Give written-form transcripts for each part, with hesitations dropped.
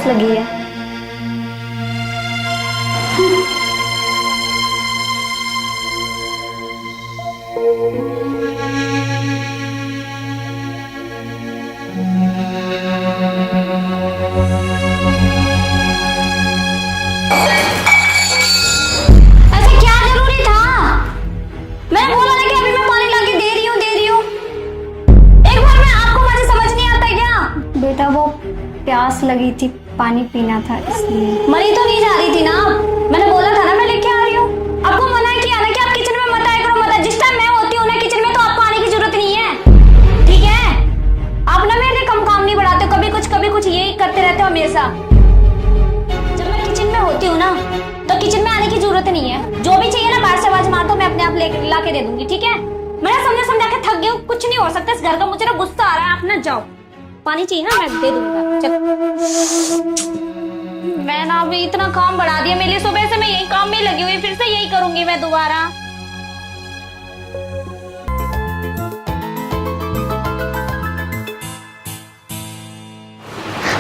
प्यास लगी है। ऐसा क्या जरूरी था? मैंने बोला ना कि अभी मैं पानी लाके दे रही हूँ। एक बार में आपको मुझे समझ नहीं आता क्या? बेटा वो प्यास लगी थी, पानी पीना था इसलिए। मरी तो नहीं जा रही थी ना? मैंने बोला था ना मैं लेके आ रही हूँ। आपको मना किया ना कि आप किचन में मत आया करो, मत। जिस टाइम मैं होती हूँ ना किचन में तो आपको आने की जरूरत नहीं है, ठीक है? आप ना मेरे कम काम नहीं बढ़ाते हो, कभी कुछ यही करते रहते हो हमेशा। जब मैं किचन में होती हूँ ना तो किचन में आने की जरूरत नहीं है। जो भी चाहिए ना बाहर से आवाज मार दो, मैं अपने आप ला के दे दूंगी, ठीक है? मैं समझा के थक गई हूँ, कुछ नहीं हो सकता इस घर का। मुझे ना गुस्सा आ रहा है, आप ना जाओ। पानी चाहिए ना, मैं दे दूंगा। चल, मैं ना अभी इतना काम बढ़ा दिया मेरे लिए। सुबह से मैं यही काम में लगी हुई, फिर से यही करूंगी मैं दोबारा।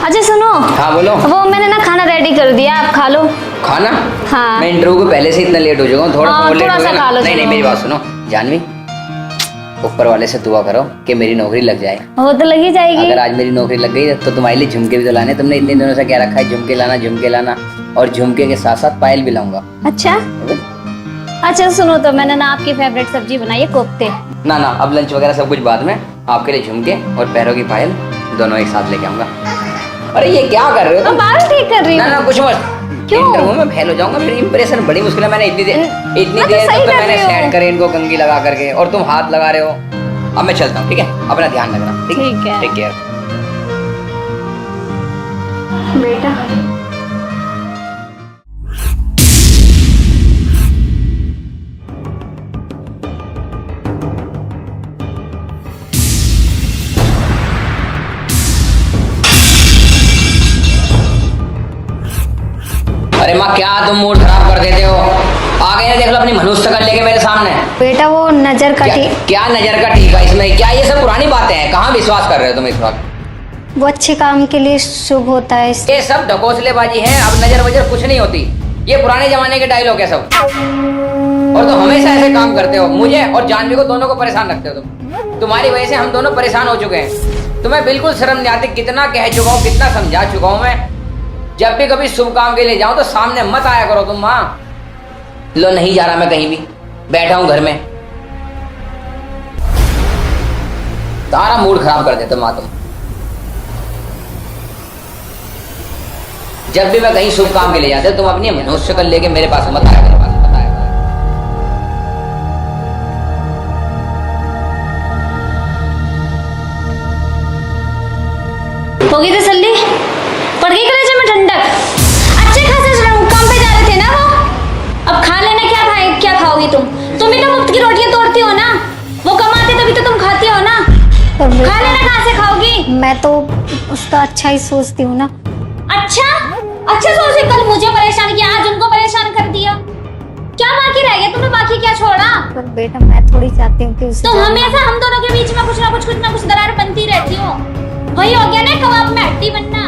अच्छा सुनो। हाँ बोलो। वो मैंने ना खाना रेडी कर दिया, आप खा लो। खाना? हाँ। मैं इंटरव्यू को पहले से इतना लेट हो चुका हूँ, थोड़ा हाँ, सा लेट थोड़ा हो सा गया खा ना। लो। नहीं मेरी बात सुनो जानवी, ऊपर वाले से दुआ करो कि मेरी नौकरी लग जाए। वो तो लगी जाएगी। अगर आज मेरी नौकरी लग गई तो तुम्हारे लिए झुमके भी तो लाने। तुमने इतने दिनों से क्या रखा है, झुमके लाना, और झुमके के साथ साथ पायल भी लाऊंगा। अच्छा सुनो, तो मैंने ना आपकी फेवरेट सब्जी बनाई है, कोफ्ते। ना अब लंच वगैरह सब कुछ बाद में। आपके लिए झुमके और पैरों की पायल दोनों एक साथ लेके आऊंगा। अरे ये क्या कर रहे हो तुम? बाल ठीक कर रही हूँ। ना कुछ मत। क्यों? इंटरव्यू में फेल हो जाऊंगा, फिर इंप्रेशन बड़ी मुश्किल है। मैंने इतनी देर सही तक तो कर मैंने रही हो। सेट करे इनको कंघी लगा करके, और तुम हाथ लगा रहे हो। अब मैं चलता हूँ, ठीक है? अपना ध्यान रखना, ठीक है। Take care. बेटा अरे माँ क्या तुम मूड खराब कर देते हो? आ गए ना, देख लो अपनी मनुष्य शक्ल लेके मेरे सामने। बेटा वो नजर का क्या नजर का टीका इसमें? क्या ये सब पुरानी बातें हैं? कहाँ विश्वास कर रहे हो तुम इस वक्त? वो अच्छे काम के लिए शुभ होता है। ये सब ढकोसलेबाजी है। अब नजर वजर कुछ नहीं होती। ये पुराने जमाने के डायलॉग है सब। और तुम हमेशा ऐसे काम करते हो, मुझे और जानवी को दोनों को परेशान रखते हो तुम। तुम्हारी वजह से हम दोनों परेशान हो चुके हैं। तुम्हें बिल्कुल शर्म नहीं आती? कितना कह चुका हूँ, कितना समझा चुका हूँ मैं। जब भी कभी शुभ काम के लिए जाऊं तो सामने मत आया करो तुम। माँ लो, नहीं जा रहा मैं कहीं भी, बैठा हूं घर में। सारा मूड खराब कर देते माँ तुम। जब भी मैं कहीं शुभ काम के लिए जाते तुम अपनी मनुष्य शक्ल लेके मेरे पास मत आया करो। होगी तसल्ली? पड़ गई कलेजे में ठंडक? अच्छे खासे काम पे जा रहे थे ना वो। अब खा लेना, क्या खाओगी तुम ही तो मुफ्त की रोटियां तोड़ती हो ना। वो कमाते तभी तो तुम खाती हो ना। खा लेना, कहाँ से खाओगी? मैं तो उसका अच्छा ही सोचती हूँ ना। अच्छा सोचे। कल मुझे परेशान किया, आज उनको परेशान कर दिया। क्या बाकी रह गया? तुमने बाकी क्या छोड़ा? पर बेटा मैं थोड़ी चाहती हूँ कि तो हमेशा हम दोनों के बीच में कुछ ना कुछ दरार बनती रहती हो। वही हो गया ना कबाब में हड्डी बनना।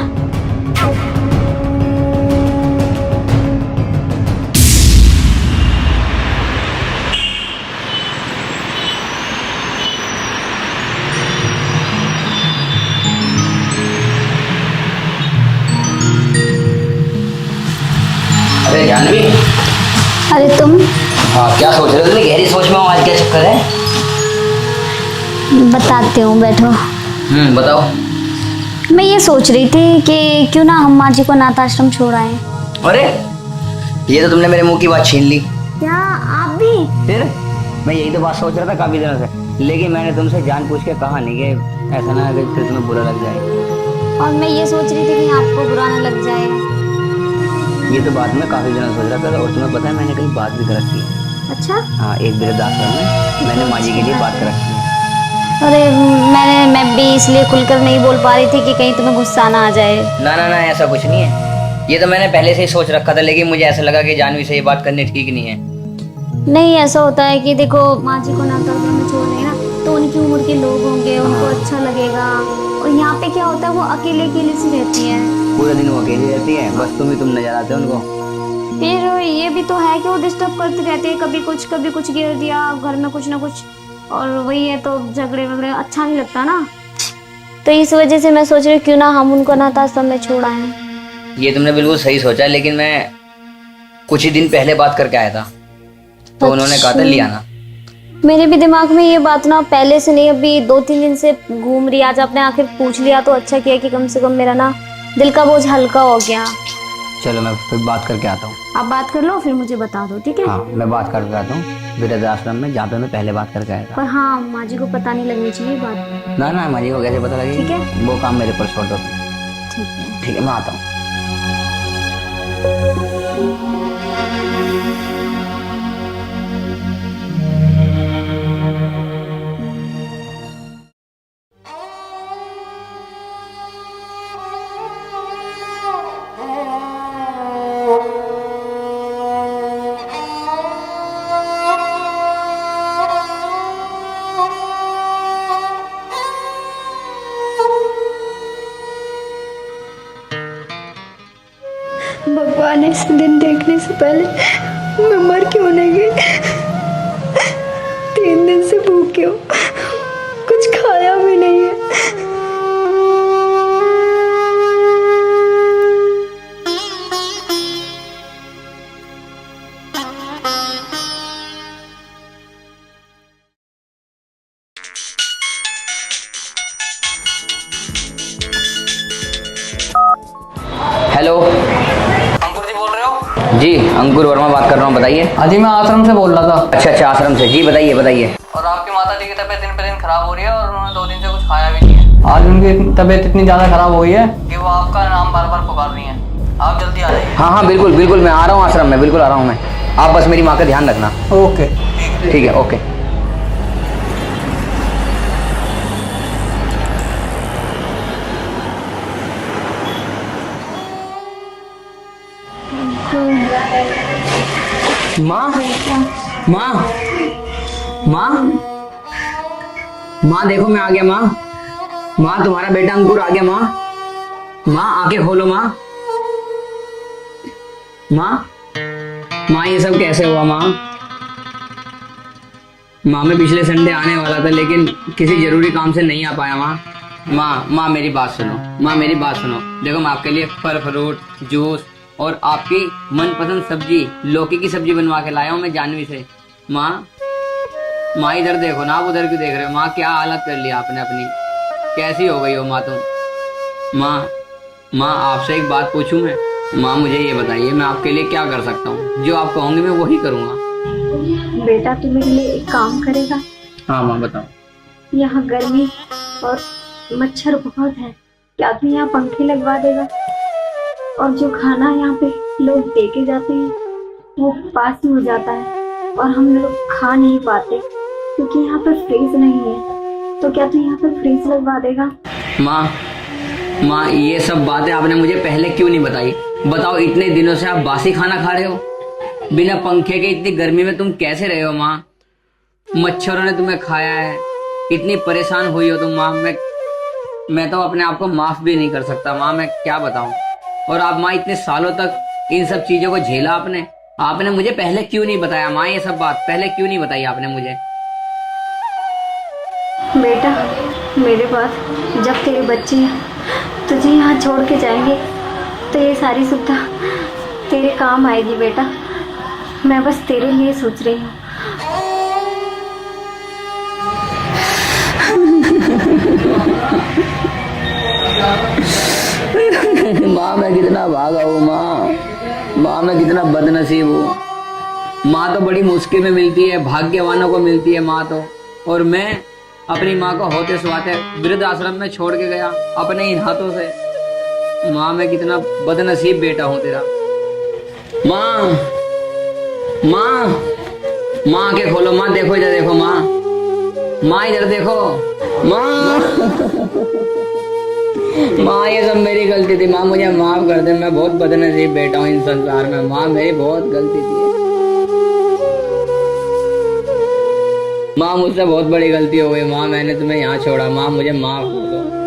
अरे जानवी। अरे तुम? हाँ क्या सोच रहे हो? इतनी गहरी सोच में हो आज, क्या चक्कर है? बताते हूँ, बैठो। बताओ। मैं ये सोच रही थी कि क्यों ना हम माँ जी को अनाथ आश्रम छोड़ आए। अरे ये तो तुमने मेरे मुंह की बात छीन ली। क्या आप भी? फिर मैं यही तो बात सोच रहा था काफी दिनों से, लेकिन मैंने तुमसे जान पूछ के कहा नहीं कि ऐसा ना कि फिर तुम्हें बुरा लग जाए। और मैं ये सोच रही थी कि आपको बुरा ना लग जाए। ये तो बात मैं काफी दिनों से सोच रहा था, और तुम्हें पता है मैंने कहीं बात भी कर रखी है। अच्छा? हाँ, एक वृद्धाश्रम में मैंने माँ जी के लिए बात कर रखी है। अरे मैं भी इसलिए खुलकर नहीं बोल पा रही थी कि कहीं तुम्हें गुस्सा ना आ जाए। ना ऐसा कुछ नहीं है। ये तो मैंने पहले से ही सोच रखा था, लेकिन मुझे ऐसा लगा कि जानवी से ये बात करनी ठीक नहीं है। नहीं, ऐसा होता है कि देखो माँ जी को अनाथ आश्रम में छोड़ रहे हैं ना, तो उनकी उम्र के लोग होंगे, उनको अच्छा लगेगा। और यहाँ पे क्या होता है, वो अकेले अकेले सी रहती है। पूरे दिन वो अकेली रहती है, बस तुम नजर आते हो उनको। फिर ये भी तो है कि वो डिस्टर्ब करती रहती है, कभी कुछ गिर दिया घर में, कुछ ना कुछ। और वही है, तो झगड़े वगड़े अच्छा नहीं लगता ना। तो इस वजह से मैं सोच रही हूँ क्यों ना हम उनको अनाथ आश्रम में छोड़ आए। ये तुमने बिल्कुल सही सोचा, लेकिन मैं कुछ ही दिन पहले बात करके आया था, तो उन्होंने कहा था ले आना। मेरे भी दिमाग में ये बात ना पहले से नहीं, अभी 2-3 दिन से घूम रही। आज आपने आखिर पूछ लिया तो अच्छा किया कि कम से कम मेरा ना दिल का बोझ हल्का हो गया। चलो मैं फिर बात करके आता हूँ। आप बात कर लो, फिर मुझे बता दो, ठीक है? हाँ, मैं बात करके आता हूँ वृद्धाश्रम में, जहाँ पे मैं पहले बात करके आया था। पर हाँ, माँ जी को पता नहीं लगनी चाहिए बात। ना ना, माँ जी को कैसे पता लगेगी? ठीक है, वो काम मेरे पर छोड़ दो। ठीक है। ठीक है, मैं आता हूँ। भगवान, ऐसे दिन देखने से पहले मैं मर क्यों नहीं गई? 3 दिन से भूखे हूँ, कुछ खाया भी नहीं है। हेलो, अंकुर जी बोल रहे हो? जी अंकुर वर्मा बात कर रहा हूँ, बताइए। अजी मैं आश्रम से बोल रहा था। अच्छा, आश्रम से। जी बताइए बताइए। और आपकी माता जी की तबीयत दिन पे दिन खराब हो रही है और उन्होंने 2 दिन से कुछ खाया भी नहीं है। आज उनकी तबीयत इतनी ज़्यादा खराब हो गई है कि वो आपका नाम बार बार पुकार रही हैं। आप जल्दी आ जाइए। हाँ हाँ, बिल्कुल बिल्कुल, मैं आ रहा हूँ आश्रम में, बिल्कुल आ रहा हूँ मैं। आप बस मेरी माँ का ध्यान रखना। ओके, ठीक है, ओके। माँ माँ माँ माँ, देखो मैं आ गया माँ। माँ, तुम्हारा बेटा अंकुर आ गया माँ। माँ, आंखें खोलो माँ। माँ माँ, ये सब कैसे हुआ माँ? माँ, मैं पिछले संडे आने वाला था, लेकिन किसी जरूरी काम से नहीं आ पाया माँ। माँ मेरी बात सुनो। माँ मेरी बात सुनो, देखो मैं आपके लिए फल फ्रूट जूस और आपकी मनपसंद सब्जी लौकी की सब्जी बनवा के लाया हूँ मैं जानवी से। माँ इधर देखो ना, आप उधर क्यों देख रहे हो? माँ, क्या हालत कर ली आपने अपनी, कैसी हो गई हो माँ तुम? माँ आपसे एक बात पूछूं मैं? माँ मुझे ये बताइए, मैं आपके लिए क्या कर सकता हूँ? जो आप कहोगे मैं वही करूँगा। बेटा, तू मेरे लिए एक काम करेगा? हाँ माँ, बताओ। यहाँ गर्मी और मच्छर बहुत है, क्या तू यहाँ पंखे लगवा देगा? और जो खाना यहाँ पे लोग दे के जाते हैं वो पास ही हो जाता है और हम लोग खा नहीं पाते क्योंकि यहाँ पे फ्रीज नहीं है। तो क्या तू यहाँ पे फ्रीज लगवा देगा? माँ ये सब बातें आपने मुझे पहले क्यों नहीं बताई? बताओ, इतने दिनों से आप बासी खाना खा रहे हो बिना पंखे के, इतनी गर्मी में तुम कैसे रहे हो माँ? मच्छरों ने तुम्हें खाया है, इतनी परेशान हुई हो तुम माँ। मैं तो अपने आप को माफ भी नहीं कर सकता माँ, मैं क्या बताऊं। और आप माँ, इतने सालों तक इन सब चीजों को झेला आपने मुझे पहले क्यों नहीं बताया माँ? ये सब बात पहले क्यों नहीं बताई आपने मुझे? बेटा, मेरे पास जब तेरे बच्चे तुझे यहाँ छोड़ के जाएंगे तो ये सारी सुविधा तेरे काम आएगी बेटा। मैं बस तेरे लिए सोच रही हूँ। माँ मैं कितना भागा हूँ माँ मैं कितना बदनसीब हूँ। माँ तो बड़ी मुश्किल में मिलती है, भाग्यवानों को मिलती है माँ तो। और मैं अपनी माँ को होते सुहाते वृद्ध आश्रम में छोड़ के गया अपने इन हाथों से। माँ मैं कितना बदनसीब बेटा हूँ तेरा। माँ आंखें खोलो माँ, देखो इधर देखो माँ इधर देखो माँ ये सब मेरी गलती थी माँ, मुझे माफ कर दे। मैं बहुत बदनसीब बेटा हूँ इन संसार में माँ, मेरी बहुत गलती थी। माँ मुझसे बहुत बड़ी गलती हो गई माँ, मैंने तुम्हें यहाँ छोड़ा, माँ मुझे माफ कर दो।